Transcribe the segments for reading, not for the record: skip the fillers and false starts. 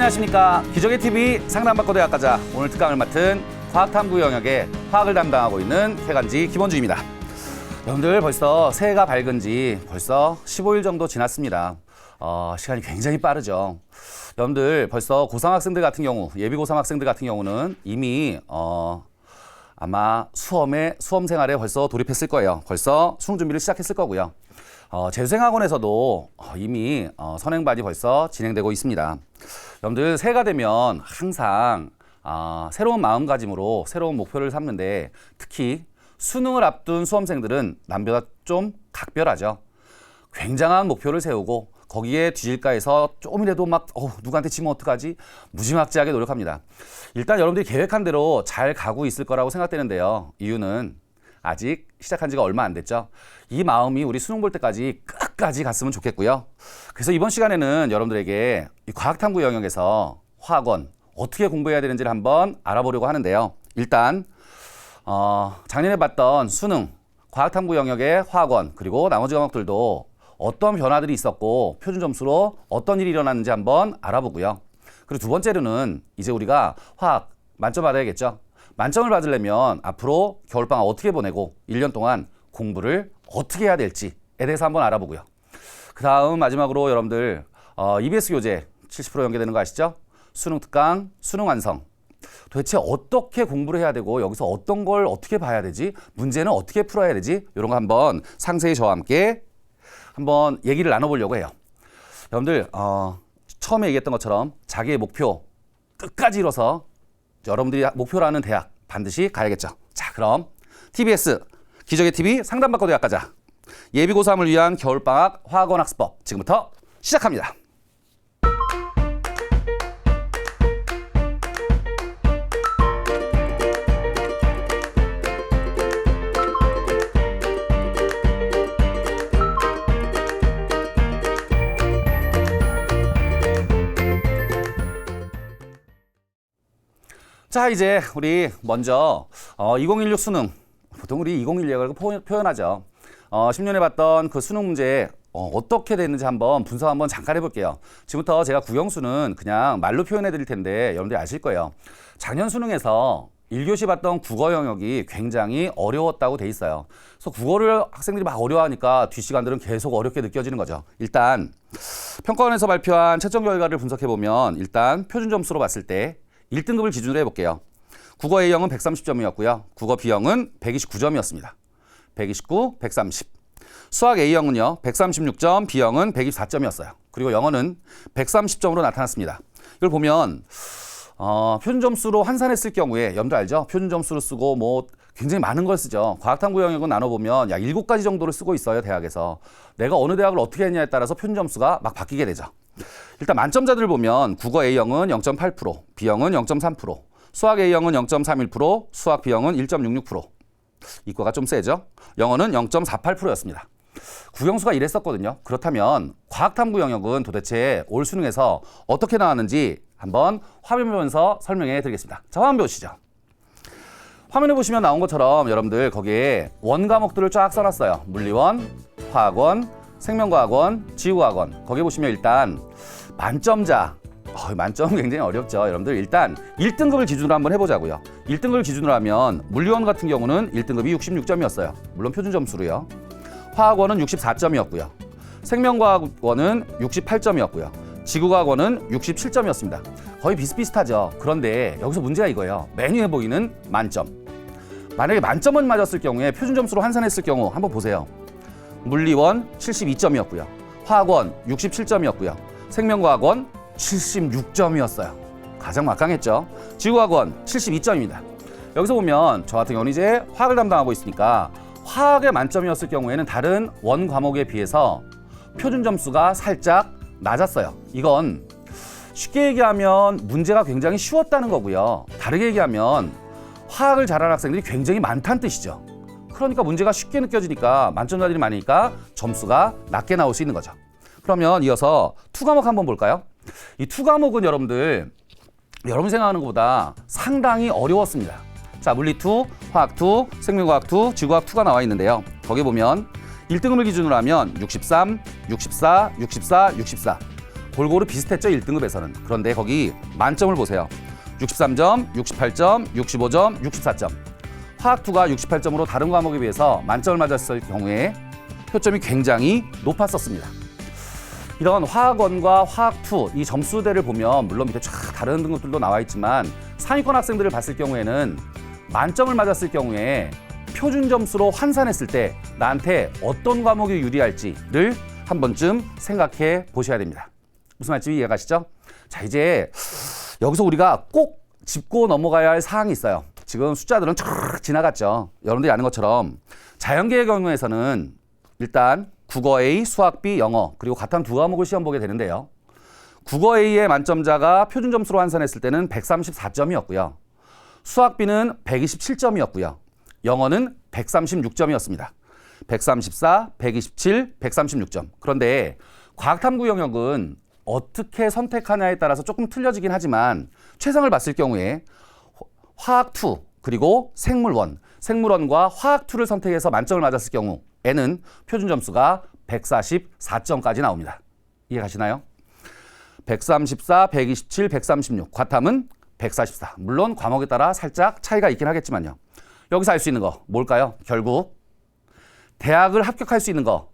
안녕하십니까. 기적의 TV 상담받고 대학가자 오늘 특강을 맡은 과학탐구 영역의 화학을 담당하고 있는 태간지 김원주입니다. 여러분들 벌써 새해가 밝은 지 벌써 15일 정도 지났습니다. 시간이 굉장히 빠르죠. 여러분들 벌써 고3 학생들 같은 경우, 예비 고3 학생들 같은 경우는 이미 아마 수험 생활에 벌써 돌입했을 거예요. 벌써 수능 준비를 시작했을 거고요. 재수생학원에서도 이미 선행반이 벌써 진행되고 있습니다. 여러분들 새해가 되면 항상 새로운 마음가짐으로 새로운 목표를 삼는데 특히 수능을 앞둔 수험생들은 남보다 좀 각별하죠. 굉장한 목표를 세우고 거기에 뒤질까 해서 조금이라도 막 누구한테 지면 어떡하지? 무지막지하게 노력합니다. 일단 여러분들이 계획한 대로 잘 가고 있을 거라고 생각되는데요. 이유는 아직 시작한 지가 얼마 안 됐죠. 이 마음이 우리 수능 볼 때까지 끝까지 갔으면 좋겠고요. 그래서 이번 시간에는 여러분들에게 이 과학탐구 영역에서 화학원 어떻게 공부해야 되는지를 한번 알아보려고 하는데요. 일단 작년에 봤던 수능, 과학탐구 영역의 화학원 그리고 나머지 과목들도 어떤 변화들이 있었고 표준 점수로 어떤 일이 일어났는지 한번 알아보고요. 그리고 두 번째로는 이제 우리가 화학 만점 받아야겠죠. 만점을 받으려면 앞으로 겨울방학 어떻게 보내고 1년 동안 공부를 어떻게 해야 될지에 대해서 한번 알아보고요. 그 다음 마지막으로 여러분들 EBS 교재 70% 연계되는 거 아시죠? 수능 특강, 수능 완성. 도대체 어떻게 공부를 해야 되고 여기서 어떤 걸 어떻게 봐야 되지? 문제는 어떻게 풀어야 되지? 이런 거 한번 상세히 저와 함께 한번 얘기를 나눠보려고 해요. 여러분들 처음에 얘기했던 것처럼 자기의 목표 끝까지 이뤄서 여러분들이 목표로 하는 대학 반드시 가야겠죠. 자, 그럼 TBS 기적의 TV 상담받고 대학 가자. 예비 고3을 위한 겨울방학 화학원 학습법 지금부터 시작합니다. 자, 이제 우리 먼저 2016 수능, 보통 우리 2016이라고 표현하죠. 10년에 봤던 그 수능 문제 어떻게 됐는지 한번 분석 한번 잠깐 해볼게요. 지금부터 제가 구형수는 그냥 말로 표현해 드릴 텐데 여러분들이 아실 거예요. 작년 수능에서 1교시 봤던 국어 영역이 굉장히 어려웠다고 돼 있어요. 그래서 국어를 학생들이 막 어려워하니까 뒷시간들은 계속 어렵게 느껴지는 거죠. 일단 평가원에서 발표한 채점 결과를 분석해보면 일단 표준 점수로 봤을 때 1등급을 기준으로 해볼게요. 국어 A형은 130점이었고요. 국어 B형은 129점이었습니다. 129, 130. 수학 A형은요. 136점, B형은 124점이었어요. 그리고 영어는 130점으로 나타났습니다. 이걸 보면 표준 점수로 환산했을 경우에 여러분들 알죠? 표준 점수로 쓰고 뭐 굉장히 많은 걸 쓰죠. 과학탐구 영역은 나눠보면 약 7가지 정도를 쓰고 있어요. 대학에서. 내가 어느 대학을 어떻게 했냐에 따라서 표준 점수가 막 바뀌게 되죠. 일단 만점자들을 보면 국어 A형은 0.8%, B형은 0.3%, 수학 A형은 0.31%, 수학 B형은 1.66%. 이과가 좀 세죠? 영어는 0.48%였습니다. 구형수가 이랬었거든요. 그렇다면 과학탐구 영역은 도대체 올 수능에서 어떻게 나왔는지 한번 화면 보면서 설명해 드리겠습니다. 자, 화면 보시죠. 화면에 보시면 나온 것처럼 여러분들 거기에 원 과목들을 쫙 써놨어요. 물리원, 화학원, 생명과학원, 지구과학원. 거기 보시면 일단 만점자, 만점 굉장히 어렵죠. 여러분들 일단 1등급을 기준으로 한번 해보자고요. 1등급을 기준으로 하면 물리원 같은 경우는 1등급이 66점이었어요. 물론 표준 점수로요. 화학원은 64점이었고요. 생명과학원은 68점이었고요. 지구과학원은 67점이었습니다. 거의 비슷비슷하죠. 그런데 여기서 문제가 이거예요. 메뉴에 보이는 만점. 만약에 만점은 맞았을 경우에 표준 점수로 환산했을 경우 한번 보세요. 물리원 72점이었고요. 화학원 67점이었고요. 생명과학원 76점이었어요. 가장 막강했죠. 지구과학원 72점입니다. 여기서 보면 저 같은 경우는 이제 화학을 담당하고 있으니까 화학의 만점이었을 경우에는 다른 원 과목에 비해서 표준 점수가 살짝 낮았어요. 이건 쉽게 얘기하면 문제가 굉장히 쉬웠다는 거고요. 다르게 얘기하면 화학을 잘하는 학생들이 굉장히 많다는 뜻이죠. 그러니까 문제가 쉽게 느껴지니까 만점자들이 많으니까 점수가 낮게 나올 수 있는 거죠. 그러면 이어서 투과목 한번 볼까요? 이 투과목은 여러분들 여러분이 생각하는 것보다 상당히 어려웠습니다. 자, 물리2, 화학2, 생명과학2, 지구과학2가 나와 있는데요. 거기 보면 1등급을 기준으로 하면 63, 64, 64, 64. 골고루 비슷했죠, 1등급에서는. 그런데 거기 만점을 보세요. 63점, 68점, 65점, 64점. 화학2가 68점으로 다른 과목에 비해서 만점을 맞았을 경우에 표점이 굉장히 높았었습니다. 이런 화학1과 화학2 이 점수대를 보면 물론 밑에 쫙 다른 등급들도 나와 있지만 상위권 학생들을 봤을 경우에는 만점을 맞았을 경우에 표준 점수로 환산했을 때 나한테 어떤 과목이 유리할지를 한 번쯤 생각해 보셔야 됩니다. 무슨 말인지 이해가시죠? 자, 이제 여기서 우리가 꼭 짚고 넘어가야 할 사항이 있어요. 지금 숫자들은 쫙 지나갔죠. 여러분들이 아는 것처럼 자연계의 경우에서는 일단 국어 A, 수학 B, 영어 그리고 같은 두 과목을 시험 보게 되는데요. 국어 A의 만점자가 표준 점수로 환산했을 때는 134점이었고요. 수학 B는 127점이었고요. 영어는 136점이었습니다. 134, 127, 136점. 그런데 과학탐구 영역은 어떻게 선택하냐에 따라서 조금 틀려지긴 하지만 최상을 봤을 경우에 화학2 그리고 생물원과 화학2를 선택해서 만점을 맞았을 경우에는 표준 점수가 144점까지 나옵니다. 이해 가시나요? 134, 127, 136. 과탐은 144. 물론 과목에 따라 살짝 차이가 있긴 하겠지만요. 여기서 알 수 있는 거 뭘까요? 결국 대학을 합격할 수 있는 거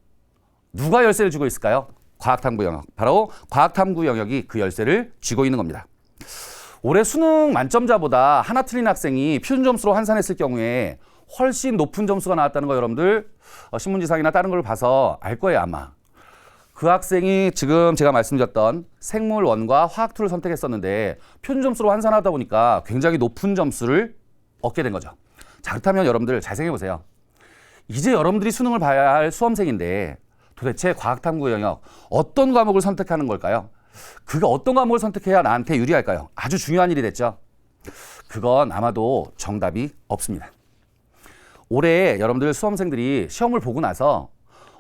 누가 열쇠를 쥐고 있을까요? 과학탐구 영역. 바로 과학탐구 영역이 그 열쇠를 쥐고 있는 겁니다. 올해 수능 만점자보다 하나 틀린 학생이 표준 점수로 환산했을 경우에 훨씬 높은 점수가 나왔다는 거 여러분들 신문지상이나 다른 걸 봐서 알 거예요 아마. 그 학생이 지금 제가 말씀드렸던 생물원과 화학2를 선택했었는데 표준 점수로 환산하다 보니까 굉장히 높은 점수를 얻게 된 거죠. 자, 그렇다면 여러분들 잘 생각해 보세요. 이제 여러분들이 수능을 봐야 할 수험생인데 도대체 과학탐구 영역 어떤 과목을 선택하는 걸까요? 그가 어떤 과목을 선택해야 나한테 유리할까요? 아주 중요한 일이 됐죠. 그건 아마도 정답이 없습니다. 올해 여러분들 수험생들이 시험을 보고 나서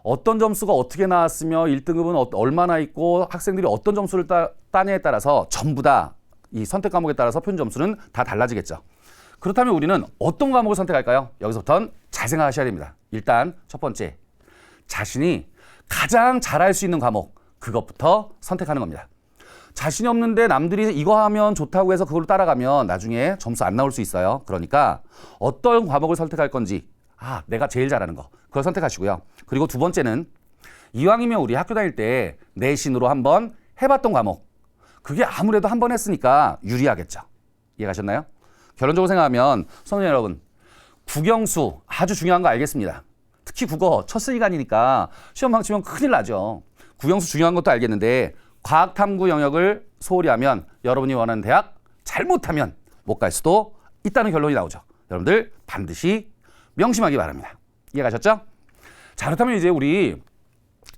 어떤 점수가 어떻게 나왔으며 1등급은 얼마나 있고 학생들이 어떤 점수를 따냐에 따라서 전부 다 이 선택 과목에 따라서 표준 점수는 다 달라지겠죠. 그렇다면 우리는 어떤 과목을 선택할까요? 여기서부터는 잘 생각하셔야 됩니다. 일단 첫 번째, 자신이 가장 잘할 수 있는 과목, 그것부터 선택하는 겁니다. 자신이 없는데 남들이 이거 하면 좋다고 해서 그걸로 따라가면 나중에 점수 안 나올 수 있어요. 그러니까 어떤 과목을 선택할 건지, 내가 제일 잘하는 거, 그걸 선택하시고요. 그리고 두 번째는 이왕이면 우리 학교 다닐 때 내신으로 한번 해봤던 과목, 그게 아무래도 한 번 했으니까 유리하겠죠. 이해가셨나요? 결론적으로 생각하면 수험생 여러분, 국영수 아주 중요한 거 알겠습니다. 특히 국어 첫 시간이니까 시험 망치면 큰일 나죠. 국영수 중요한 것도 알겠는데 과학탐구 영역을 소홀히 하면 여러분이 원하는 대학 잘못하면 못 갈 수도 있다는 결론이 나오죠. 여러분들 반드시 명심하기 바랍니다. 이해가셨죠? 자, 그렇다면 이제 우리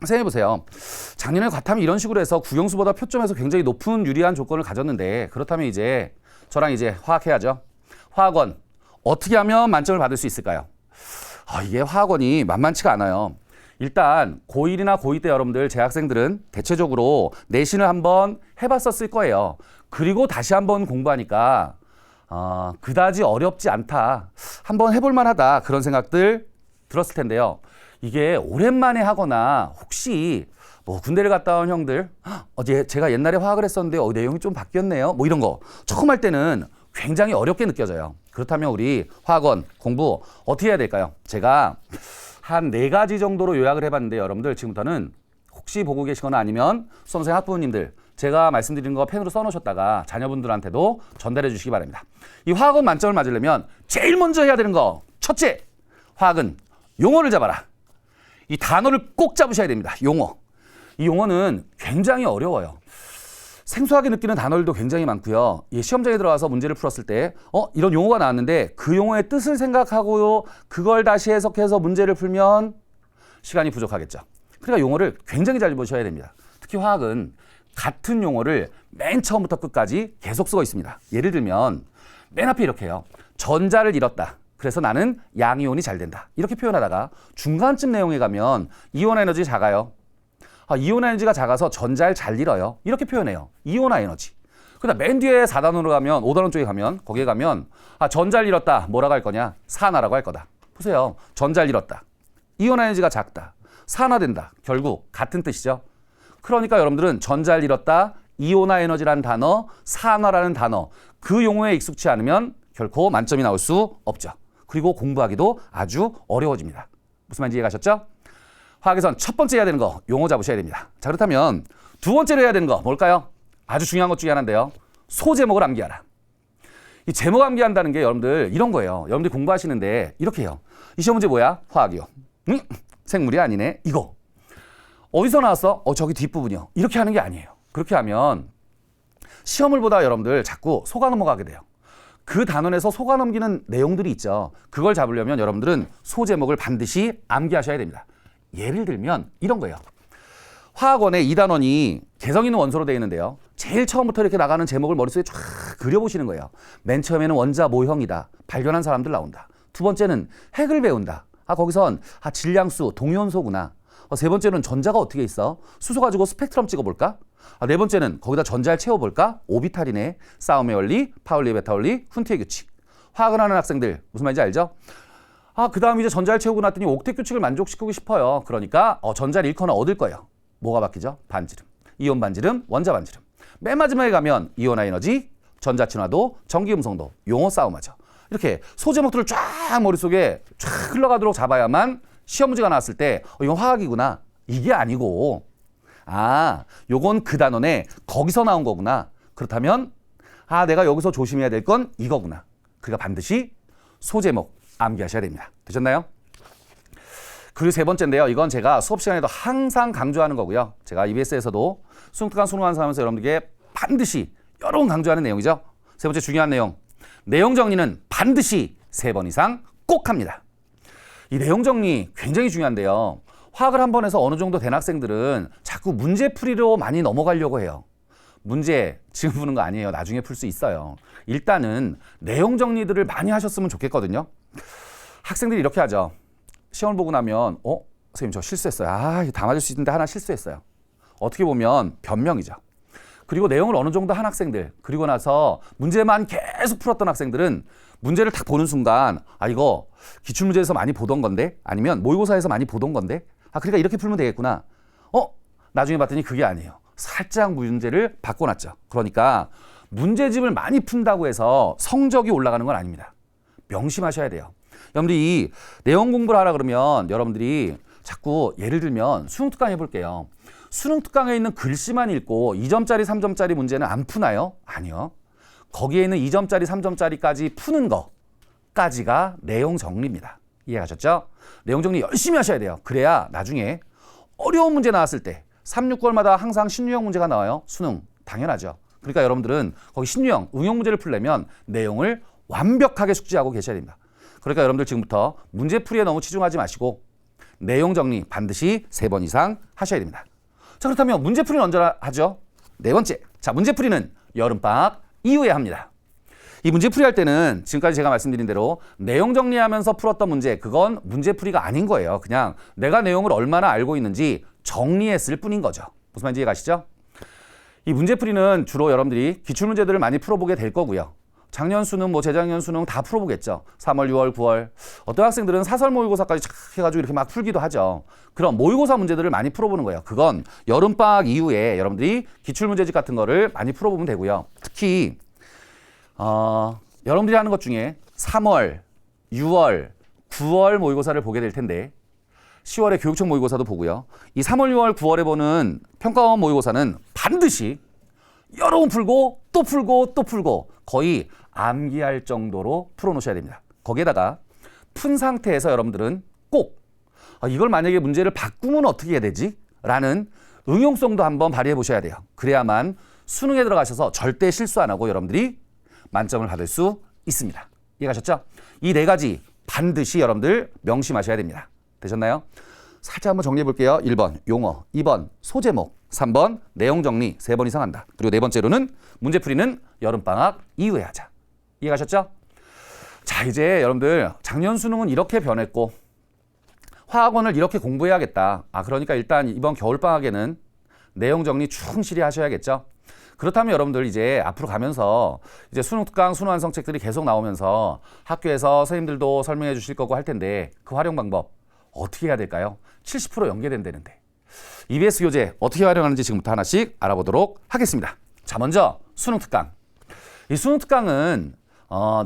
생각해보세요. 작년에 과탐이 이런 식으로 해서 국영수보다 표점에서 굉장히 높은 유리한 조건을 가졌는데 그렇다면 이제 저랑 이제 화학해야죠. 화학원 어떻게 하면 만점을 받을 수 있을까요? 이게 화학원이 만만치가 않아요. 일단 고1이나 고2 때 여러분들 재학생들은 대체적으로 내신을 한번 해봤었을 거예요. 그리고 다시 한번 공부하니까 그다지 어렵지 않다. 한번 해볼 만하다. 그런 생각들 들었을 텐데요. 이게 오랜만에 하거나 혹시 뭐 군대를 갔다 온 형들 제가 옛날에 화학을 했었는데 내용이 좀 바뀌었네요. 뭐 이런 거 처음 할 때는 굉장히 어렵게 느껴져요. 그렇다면 우리 화학원 공부 어떻게 해야 될까요? 제가 한 4가지 정도로 요약을 해봤는데 여러분들 지금부터는 혹시 보고 계시거나 아니면 수험생 학부모님들 제가 말씀드린 거 펜으로 써놓으셨다가 자녀분들한테도 전달해 주시기 바랍니다. 이 화학원 만점을 맞으려면 제일 먼저 해야 되는 거 첫째, 화학은 용어를 잡아라. 이 단어를 꼭 잡으셔야 됩니다. 용어. 이 용어는 굉장히 어려워요. 생소하게 느끼는 단어들도 굉장히 많고요. 시험장에 들어가서 문제를 풀었을 때 이런 용어가 나왔는데 그 용어의 뜻을 생각하고 그걸 다시 해석해서 문제를 풀면 시간이 부족하겠죠. 그러니까 용어를 굉장히 잘 보셔야 됩니다. 특히 화학은 같은 용어를 맨 처음부터 끝까지 계속 쓰고 있습니다. 예를 들면 맨 앞에 이렇게 해요. 전자를 잃었다. 그래서 나는 양이온이 잘 된다. 이렇게 표현하다가 중간쯤 내용에 가면 이온 에너지 작아요. 이온 에너지가 작아서 전자를 잘 잃어요. 이렇게 표현해요. 이온화 에너지. 그다음 맨 뒤에 4단원으로 가면 5단원 쪽에 가면 거기에 가면 전자를 잃었다. 뭐라고 할 거냐? 산화라고 할 거다. 보세요. 전자를 잃었다. 이온 에너지가 작다. 산화된다. 결국 같은 뜻이죠. 그러니까 여러분들은 전자를 잃었다, 이온화 에너지라는 단어, 산화라는 단어, 그 용어에 익숙치 않으면 결코 만점이 나올 수 없죠. 그리고 공부하기도 아주 어려워집니다. 무슨 말인지 이해가셨죠? 화학에선 첫 번째 해야 되는 거 용어 잡으셔야 됩니다. 자, 그렇다면 두 번째로 해야 되는 거 뭘까요? 아주 중요한 것 중에 하나인데요. 소제목을 암기하라. 이 제목 암기한다는 게 여러분들 이런 거예요. 여러분들 공부하시는데 이렇게 해요. 이 시험 문제 뭐야? 화학이요. 생물이 아니네. 이거. 어디서 나왔어? 저기 뒷부분이요. 이렇게 하는 게 아니에요. 그렇게 하면 시험을 보다 여러분들 자꾸 속아 넘어가게 돼요. 그 단원에서 속아 넘기는 내용들이 있죠. 그걸 잡으려면 여러분들은 소제목을 반드시 암기하셔야 됩니다. 예를 들면 이런 거예요. 화학원에 이 단원이 개성 있는 원소로 되어 있는데요. 제일 처음부터 이렇게 나가는 제목을 머릿속에 쫙 그려보시는 거예요. 맨 처음에는 원자 모형이다. 발견한 사람들 나온다. 두 번째는 핵을 배운다. 거기선 질량수, 동위원소구나. 세 번째는 전자가 어떻게 있어? 수소 가지고 스펙트럼 찍어볼까? 네 번째는 거기다 전자를 채워볼까? 오비탈이네. 싸움의 원리, 파울리, 베타울리, 훈트의 규칙. 화학을 하는 학생들 무슨 말인지 알죠? 그 다음 이제 전자를 채우고 났더니 옥텟 규칙을 만족시키고 싶어요. 그러니까 전자를 잃거나 얻을 거예요. 뭐가 바뀌죠? 반지름. 이온 반지름, 원자 반지름. 맨 마지막에 가면 이온화 에너지, 전자 친화도, 전기 음성도, 용어 싸움하죠. 이렇게 소제목들을 쫙 머릿속에 쫙 흘러가도록 잡아야만 시험 문제가 나왔을 때 이건 화학이구나. 이게 아니고 요건 그 단원에 거기서 나온 거구나. 그렇다면 내가 여기서 조심해야 될 건 이거구나. 그러니까 반드시 소제목 암기하셔야 됩니다. 되셨나요? 그리고 세 번째인데요. 이건 제가 수업 시간에도 항상 강조하는 거고요. 제가 EBS에서도 수능특강 수능완성 하면서 여러분들에게 반드시 여러 번 강조하는 내용이죠. 세 번째 중요한 내용. 내용 정리는 반드시 3번 이상 꼭 합니다. 이 내용 정리 굉장히 중요한데요. 화학을 한 번 해서 어느 정도 된 학생들은 자꾸 문제풀이로 많이 넘어가려고 해요. 문제 지금 푸는 거 아니에요. 나중에 풀 수 있어요. 일단은 내용 정리들을 많이 하셨으면 좋겠거든요. 학생들이 이렇게 하죠. 시험을 보고 나면 선생님 저 실수했어요. 이거 다 맞을 수 있는데 하나 실수했어요. 어떻게 보면 변명이죠. 그리고 내용을 어느 정도 한 학생들, 그리고 나서 문제만 계속 풀었던 학생들은 문제를 딱 보는 순간 이거 기출문제에서 많이 보던 건데, 아니면 모의고사에서 많이 보던 건데, 그러니까 이렇게 풀면 되겠구나. 나중에 봤더니 그게 아니에요. 살짝 문제를 바꿔놨죠. 그러니까 문제집을 많이 푼다고 해서 성적이 올라가는 건 아닙니다. 명심하셔야 돼요. 여러분들이 이 내용 공부를 하라 그러면 여러분들이 자꾸 예를 들면 수능특강 해볼게요. 수능특강에 있는 글씨만 읽고 2점짜리, 3점짜리 문제는 안 푸나요? 아니요. 거기에 있는 2점짜리, 3점짜리까지 푸는 거까지가 내용 정리입니다. 이해하셨죠? 내용 정리 열심히 하셔야 돼요. 그래야 나중에 어려운 문제 나왔을 때 3, 6개월마다 항상 신유형 문제가 나와요. 수능. 당연하죠. 그러니까 여러분들은 거기 신유형, 응용 문제를 풀려면 내용을 완벽하게 숙지하고 계셔야 됩니다. 그러니까 여러분들 지금부터 문제풀이에 너무 치중하지 마시고 내용 정리 반드시 3번 이상 하셔야 됩니다. 자, 그렇다면 문제풀이는 언제 하죠? 네 번째. 자, 문제풀이는 여름방학 이후에 합니다. 이 문제풀이 할 때는 지금까지 제가 말씀드린 대로 내용 정리하면서 풀었던 문제, 그건 문제풀이가 아닌 거예요. 그냥 내가 내용을 얼마나 알고 있는지 정리했을 뿐인 거죠. 무슨 말인지 이해가시죠? 이 문제풀이는 주로 여러분들이 기출문제들을 많이 풀어보게 될 거고요. 작년 수능, 재작년 수능 다 풀어보겠죠. 3월, 6월, 9월. 어떤 학생들은 사설 모의고사까지 착 해가지고 이렇게 막 풀기도 하죠. 그럼 모의고사 문제들을 많이 풀어보는 거예요. 그건 여름방학 이후에 여러분들이 기출문제집 같은 거를 많이 풀어보면 되고요. 특히 여러분들이 하는 것 중에 3월, 6월, 9월 모의고사를 보게 될 텐데 10월에 교육청 모의고사도 보고요. 이 3월, 6월, 9월에 보는 평가원 모의고사는 반드시 여러 번 풀고 또 풀고 또 풀고 거의 암기할 정도로 풀어놓으셔야 됩니다. 거기에다가 푼 상태에서 여러분들은 꼭 이걸 만약에 문제를 바꾸면 어떻게 해야 되지? 라는 응용성도 한번 발휘해 보셔야 돼요. 그래야만 수능에 들어가셔서 절대 실수 안 하고 여러분들이 만점을 받을 수 있습니다. 이해가셨죠? 이 4가지 반드시 여러분들 명심하셔야 됩니다. 되셨나요? 살짝 한번 정리해 볼게요. 1번 용어, 2번 소제목, 3번 내용 정리 3번 이상 한다. 그리고 4번째로는 문제풀이는 여름방학 이후에 하자. 이해가셨죠? 자, 이제 여러분들 작년 수능은 이렇게 변했고 화학원을 이렇게 공부해야겠다. 그러니까 일단 이번 겨울방학에는 내용 정리 충실히 하셔야겠죠? 그렇다면 여러분들 이제 앞으로 가면서 이제 수능특강, 수능완성책들이 계속 나오면서 학교에서 선생님들도 설명해 주실 거고 할 텐데 그 활용 방법 어떻게 해야 될까요? 70% 연계된다는데. EBS 교재 어떻게 활용하는지 지금부터 하나씩 알아보도록 하겠습니다. 자, 먼저 수능 특강. 이 수능 특강은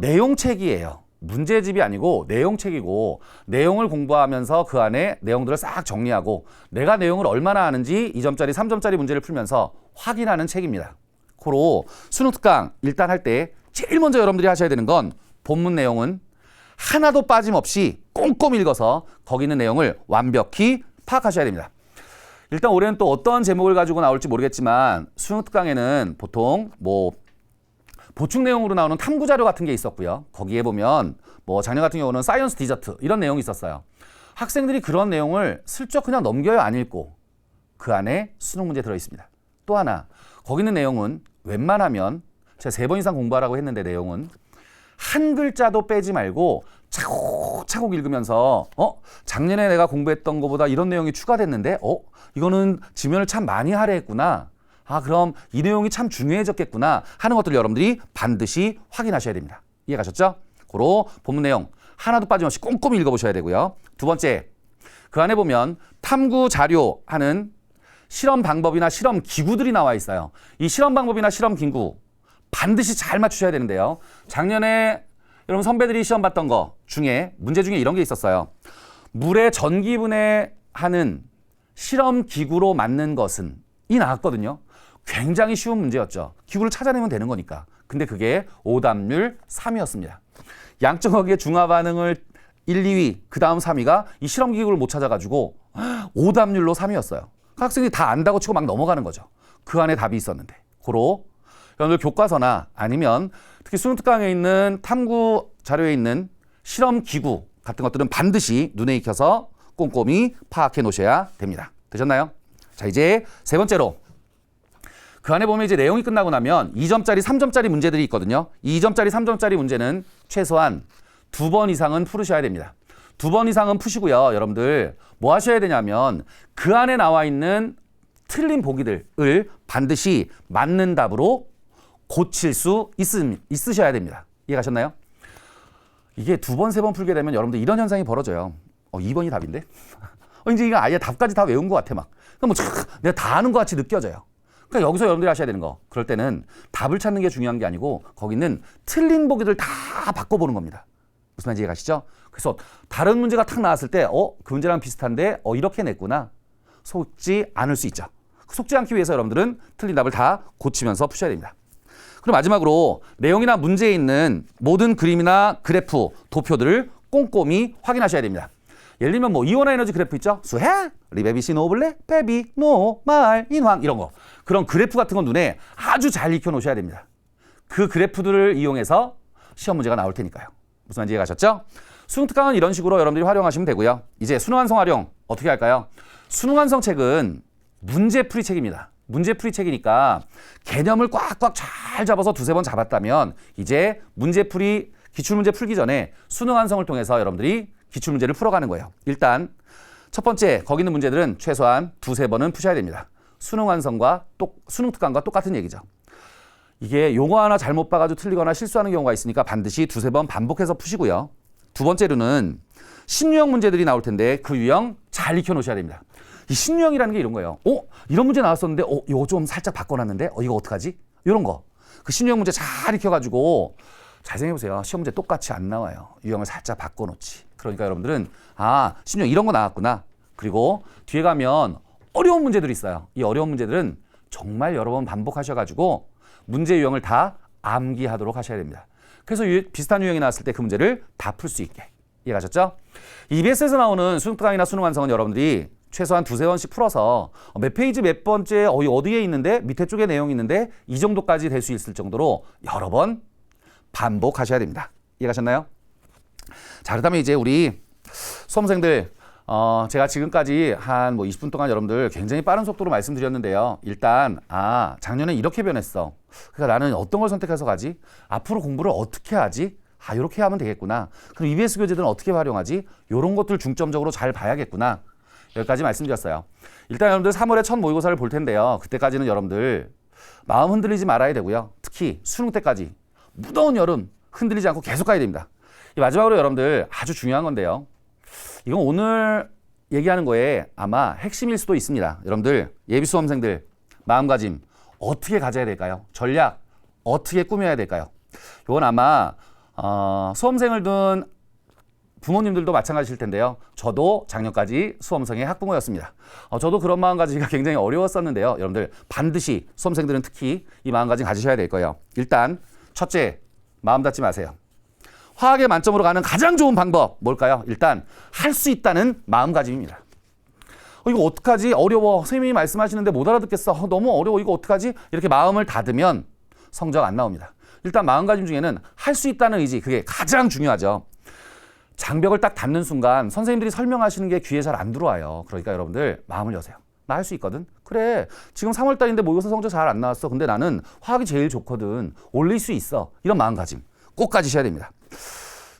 내용책이에요. 문제집이 아니고 내용책이고 내용을 공부하면서 그 안에 내용들을 싹 정리하고 내가 내용을 얼마나 아는지 2점짜리, 3점짜리 문제를 풀면서 확인하는 책입니다. 고로 수능 특강 일단 할 때 제일 먼저 여러분들이 하셔야 되는 건 본문 내용은 하나도 빠짐없이 꼼꼼히 읽어서 거기 있는 내용을 완벽히 파악하셔야 됩니다. 일단 올해는 또 어떤 제목을 가지고 나올지 모르겠지만 수능 특강에는 보통 보충 내용으로 나오는 탐구 자료 같은 게 있었고요. 거기에 보면 작년 같은 경우는 사이언스 디저트 이런 내용이 있었어요. 학생들이 그런 내용을 슬쩍 그냥 넘겨요, 안 읽고. 그 안에 수능 문제 들어 있습니다. 또 하나, 거기 있는 내용은 웬만하면 제가 3번 이상 공부하라고 했는데 내용은 한 글자도 빼지 말고 차곡차곡 읽으면서 작년에 내가 공부했던 것보다 이런 내용이 추가됐는데 이거는 지면을 참 많이 할애 했구나. 그럼 이 내용이 참 중요해졌겠구나 하는 것들 여러분들이 반드시 확인하셔야 됩니다. 이해가셨죠? 고로 본문 내용 하나도 빠짐없이 꼼꼼히 읽어보셔야 되고요. 두 번째, 그 안에 보면 탐구 자료 하는 실험 방법이나 실험 기구들이 나와 있어요. 이 실험 방법이나 실험 기구 반드시 잘 맞추셔야 되는데요. 작년에 여러분 선배들이 시험 봤던 거 중에 문제 중에 이런 게 있었어요. 물의 전기분해하는 실험 기구로 맞는 것은 이 나왔거든요. 굉장히 쉬운 문제였죠. 기구를 찾아내면 되는 거니까. 근데 그게 오답률 3위였습니다. 양정학의 중화반응을 1, 2위, 그 다음 3위가 이 실험 기구를 못 찾아가지고 오답률로 3위였어요. 학생들이 다 안다고 치고 막 넘어가는 거죠. 그 안에 답이 있었는데. 고로 여러분들 교과서나 아니면 특히 수능 특강에 있는 탐구 자료에 있는 실험 기구 같은 것들은 반드시 눈에 익혀서 꼼꼼히 파악해 놓으셔야 됩니다. 되셨나요? 자, 이제 세 번째로 그 안에 보면 이제 내용이 끝나고 나면 2점짜리, 3점짜리 문제들이 있거든요. 이 2점짜리, 3점짜리 문제는 최소한 2번 이상은 풀으셔야 됩니다. 2번 이상은 푸시고요. 여러분들 뭐 하셔야 되냐면 그 안에 나와 있는 틀린 보기들을 반드시 맞는 답으로 고칠 수 있으셔야 됩니다. 이해가셨나요? 이게 2번, 3번 풀게 되면 여러분들 이런 현상이 벌어져요. 2번이 답인데? 이제 이거 아예 답까지 다 외운 것 같아 막. 그럼 내가 다 아는 것 같이 느껴져요. 그러니까 여기서 여러분들이 하셔야 되는 거. 그럴 때는 답을 찾는 게 중요한 게 아니고 거기 있는 틀린 보기들 다 바꿔보는 겁니다. 무슨 말인지 이해가시죠? 그래서 다른 문제가 탁 나왔을 때 그 문제랑 비슷한데 이렇게 냈구나. 속지 않을 수 있죠. 속지 않기 위해서 여러분들은 틀린 답을 다 고치면서 푸셔야 됩니다. 그리고 마지막으로 내용이나 문제에 있는 모든 그림이나 그래프, 도표들을 꼼꼼히 확인하셔야 됩니다. 예를 들면 이온화 에너지 그래프 있죠? 수해, 리베비시 노블레, 베비, 노, 말, 인황 이런 거. 그런 그래프 같은 건 눈에 아주 잘 익혀 놓으셔야 됩니다. 그 그래프들을 이용해서 시험 문제가 나올 테니까요. 무슨 말인지 이해가셨죠? 수능 특강은 이런 식으로 여러분들이 활용하시면 되고요. 이제 수능 완성 활용 어떻게 할까요? 수능 완성 책은 문제풀이 책입니다. 문제풀이 책이니까 개념을 꽉꽉 잘 잡아서 2-3번 잡았다면 이제 문제풀이 기출문제 풀기 전에 수능 완성을 통해서 여러분들이 기출문제를 풀어가는 거예요. 일단 첫 번째 거기 있는 문제들은 최소한 2-3번은 푸셔야 됩니다. 수능 완성과 수능 특강과 똑같은 얘기죠. 이게 용어 하나 잘못 봐가지고 틀리거나 실수하는 경우가 있으니까 반드시 2-3번 반복해서 푸시고요. 두 번째로는 신유형 문제들이 나올 텐데 그 유형 잘 익혀 놓으셔야 됩니다. 이 신유형이라는 게 이런 거예요. 이런 문제 나왔었는데 이거 좀 살짝 바꿔놨는데 이거 어떡하지? 이런 거. 그 신유형 문제 잘 익혀가지고 잘 생각해보세요. 시험 문제 똑같이 안 나와요. 유형을 살짝 바꿔놓지. 그러니까 여러분들은 신유형 이런 거 나왔구나. 그리고 뒤에 가면 어려운 문제들이 있어요. 이 어려운 문제들은 정말 여러 번 반복하셔가지고 문제 유형을 다 암기하도록 하셔야 됩니다. 그래서 비슷한 유형이 나왔을 때 그 문제를 다 풀 수 있게. 이해가셨죠? EBS에서 나오는 수능 특강이나 수능 완성은 여러분들이 최소한 2-3번씩 풀어서 몇 페이지 몇 번째 어디에 있는데 밑에 쪽에 내용이 있는데 이 정도까지 될 수 있을 정도로 여러 번 반복하셔야 됩니다. 이해가셨나요? 자, 그렇다면 이제 우리 수험생들 제가 지금까지 한 20분 동안 여러분들 굉장히 빠른 속도로 말씀드렸는데요. 일단 작년에 이렇게 변했어. 그러니까 나는 어떤 걸 선택해서 가지? 앞으로 공부를 어떻게 하지? 이렇게 하면 되겠구나. 그럼 EBS 교재들은 어떻게 활용하지? 이런 것들 중점적으로 잘 봐야겠구나. 여기까지 말씀드렸어요. 일단 여러분들 3월에 첫 모의고사를 볼 텐데요. 그때까지는 여러분들 마음 흔들리지 말아야 되고요. 특히 수능 때까지 무더운 여름 흔들리지 않고 계속 가야 됩니다. 마지막으로 여러분들 아주 중요한 건데요. 이건 오늘 얘기하는 거에 아마 핵심일 수도 있습니다. 여러분들 예비 수험생들 마음가짐 어떻게 가져야 될까요? 전략 어떻게 꾸며야 될까요? 이건 아마 수험생을 둔 부모님들도 마찬가지일 텐데요. 저도 작년까지 수험생의 학부모였습니다. 저도 그런 마음가짐이 굉장히 어려웠었는데요. 여러분들 반드시 수험생들은 특히 이 마음가짐 가지셔야 될 거예요. 일단 첫째, 마음 닫지 마세요. 화학의 만점으로 가는 가장 좋은 방법 뭘까요? 일단 할 수 있다는 마음가짐입니다. 이거 어떡하지? 어려워. 선생님이 말씀하시는데 못 알아듣겠어. 너무 어려워. 이거 어떡하지? 이렇게 마음을 닫으면 성적 안 나옵니다. 일단 마음가짐 중에는 할 수 있다는 의지, 그게 가장 중요하죠. 장벽을 딱 닫는 순간 선생님들이 설명하시는 게 귀에 잘 안 들어와요. 그러니까 여러분들 마음을 여세요. 나 할 수 있거든. 그래, 지금 3월 달인데 모의고사 성적 잘 안 나왔어. 근데 나는 화학이 제일 좋거든. 올릴 수 있어. 이런 마음가짐 꼭 가지셔야 됩니다.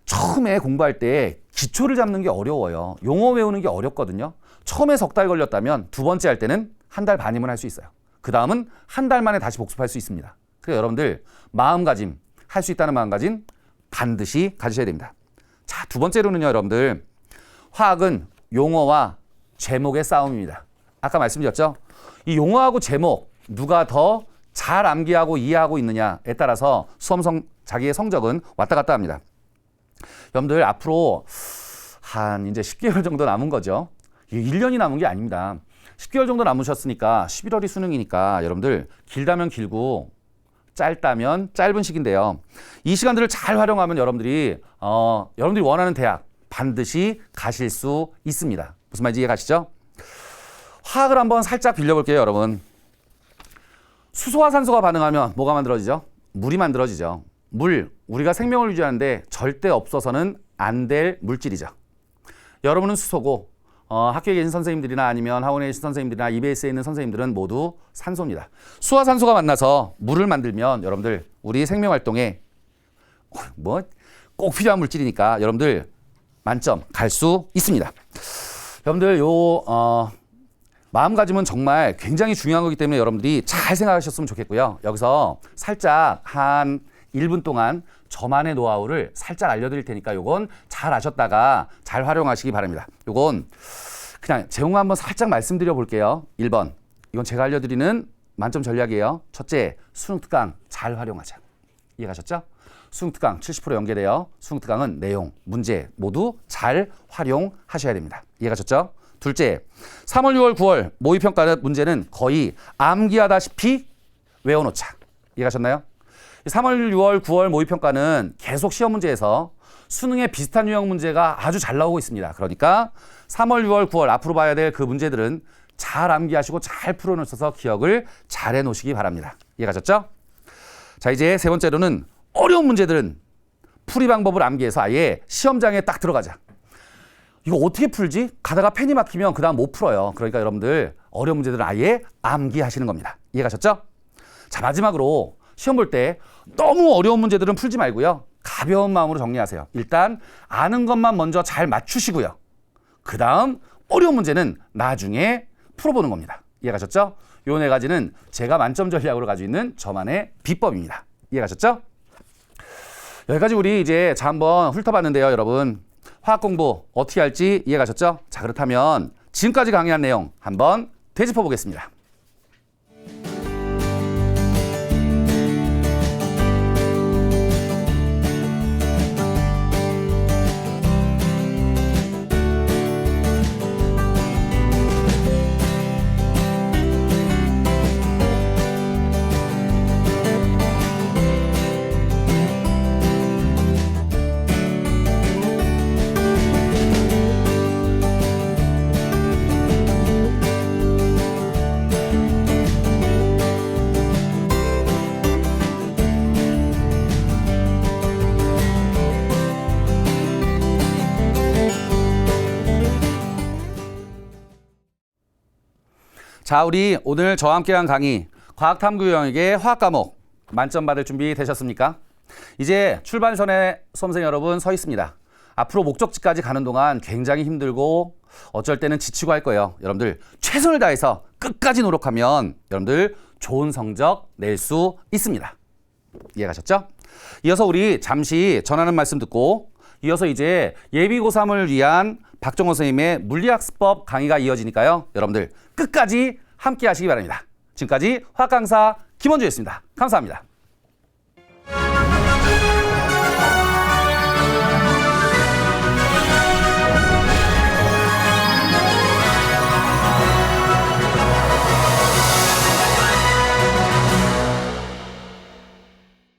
처음에 공부할 때 기초를 잡는 게 어려워요. 용어 외우는 게 어렵거든요. 처음에 석 달 걸렸다면 두 번째 할 때는 한 달 반이면 할 수 있어요. 그 다음은 한 달 만에 다시 복습할 수 있습니다. 그래서 여러분들 마음가짐, 할 수 있다는 마음가짐 반드시 가지셔야 됩니다. 자, 두 번째로는요, 여러분들 화학은 용어와 제목의 싸움입니다. 아까 말씀드렸죠? 이 용어하고 제목 누가 더 잘 암기하고 이해하고 있느냐에 따라서 자기의 성적은 왔다 갔다 합니다. 여러분들 앞으로 한 이제 10개월 정도 남은 거죠. 1년이 남은 게 아닙니다. 10개월 정도 남으셨으니까 11월이 수능이니까 여러분들 길다면 길고 짧다면 짧은 시기인데요. 이 시간들을 잘 활용하면 여러분들이 원하는 대학 반드시 가실 수 있습니다. 무슨 말인지 이해가시죠? 화학을 한번 살짝 빌려볼게요, 여러분. 수소와 산소가 반응하면 뭐가 만들어지죠? 물이 만들어지죠. 물, 우리가 생명을 유지하는데 절대 없어서는 안 될 물질이죠. 여러분은 수소고 학교에 계신 선생님들이나 아니면 학원에 계신 선생님들이나 EBS에 있는 선생님들은 모두 산소입니다. 수와 산소가 만나서 물을 만들면 여러분들 우리 생명활동에 꼭 필요한 물질이니까 여러분들 만점 갈 수 있습니다. 여러분들 마음가짐은 정말 굉장히 중요한 거기 때문에 여러분들이 잘 생각하셨으면 좋겠고요. 여기서 살짝 한 1분 동안 저만의 노하우를 살짝 알려드릴 테니까 요건 잘 아셨다가 잘 활용하시기 바랍니다. 요건 그냥 제공 한번 살짝 말씀드려 볼게요. 1번, 이건 제가 알려드리는 만점 전략이에요. 첫째, 수능특강 잘 활용하자. 이해가셨죠? 수능특강 70% 연계돼요. 수능특강은 내용, 문제 모두 잘 활용하셔야 됩니다. 이해가셨죠? 둘째, 3월, 6월, 9월 모의평가 문제는 거의 암기하다시피 외워놓자. 이해가셨나요? 3월, 6월, 9월 모의평가는 계속 시험 문제에서 수능에 비슷한 유형 문제가 아주 잘 나오고 있습니다. 그러니까 3월, 6월, 9월 앞으로 봐야 될 그 문제들은 잘 암기하시고 잘 풀어놓으셔서 기억을 잘 해놓으시기 바랍니다. 이해가셨죠? 자, 이제 세 번째로는 어려운 문제들은 풀이 방법을 암기해서 아예 시험장에 딱 들어가자. 이거 어떻게 풀지? 가다가 펜이 막히면 그 다음 못 풀어요. 그러니까 여러분들 어려운 문제들은 아예 암기하시는 겁니다. 이해가셨죠? 자, 마지막으로 시험 볼 때 너무 어려운 문제들은 풀지 말고요. 가벼운 마음으로 정리하세요. 일단 아는 것만 먼저 잘 맞추시고요. 그 다음 어려운 문제는 나중에 풀어보는 겁니다. 이해가셨죠? 요 네 가지는 제가 만점 전략으로 가지고 있는 저만의 비법입니다. 이해가셨죠? 여기까지 우리 이제 한번 훑어봤는데요, 여러분. 화학 공부 어떻게 할지 이해가셨죠? 자, 그렇다면 지금까지 강의한 내용 한번 되짚어 보겠습니다. 자, 우리 오늘 저와 함께한 강의 과학탐구 유형에게 화학 과목 만점 받을 준비 되셨습니까? 이제 출발선에 수험생 여러분 서 있습니다. 앞으로 목적지까지 가는 동안 굉장히 힘들고 어쩔 때는 지치고 할 거예요. 여러분들 최선을 다해서 끝까지 노력하면 여러분들 좋은 성적 낼 수 있습니다. 이해가셨죠? 이어서 우리 잠시 전하는 말씀 듣고 이어서 이제 예비 고3을 위한 박정호 선생님의 물리학습법 강의가 이어지니까요. 여러분들 끝까지 함께 하시기 바랍니다. 지금까지 화학강사 김원주였습니다. 감사합니다.